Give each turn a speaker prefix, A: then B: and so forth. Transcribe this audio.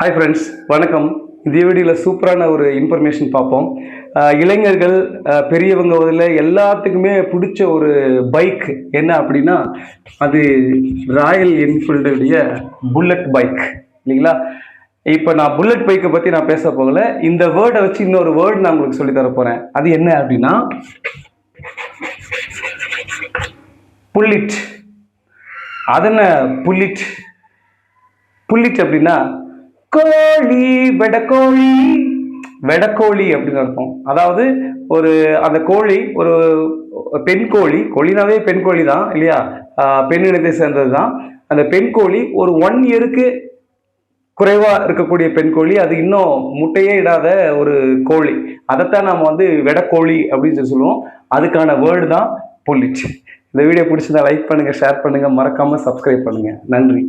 A: Hi friends, வணக்கம். இந்த வீடியோவில் சூப்பரான ஒரு இன்ஃபர்மேஷன் பார்ப்போம். இளைஞர்கள், பெரியவங்க இதில் எல்லாத்துக்குமே பிடிச்ச ஒரு பைக் என்ன அப்படின்னா, அது ராயல் என்ஃபீல்டுடைய புல்லட் பைக் இல்லைங்களா? இப்போ நான் புல்லட் பைக்கை பற்றி நான் பேச போகல. இந்த வேர்டை வச்சு இன்னொரு வேர்டு நான் உங்களுக்கு சொல்லி தர போகிறேன். அது என்ன அப்படின்னா புல்லிட். அதென்ன புல்லிட்? புல்லிட் அப்படின்னா கோழி, வெடக்கோழி. வெடக்கோழி அப்படின்னு அர்த்தம். அதாவது அந்த கோழி ஒரு பெண் கோழி. கோழினாவே பெண் கோழி தான் இல்லையா? பெண் இனத்தை சேர்ந்தது தான். அந்த பெண் கோழி ஒரு 1 இயருக்கு குறைவா இருக்கக்கூடிய பெண் கோழி. அது இன்னும் முட்டையே இடாத ஒரு கோழி. அதைத்தான் நாம வெடக்கோழி அப்படின்னு சொல்லுவோம். அதுக்கான வேர்டு தான் புல்லிட். இந்த வீடியோ பிடிச்சிருந்தா லைக் பண்ணுங்க, ஷேர் பண்ணுங்க, மறக்காம சப்ஸ்கிரைப் பண்ணுங்க. நன்றி.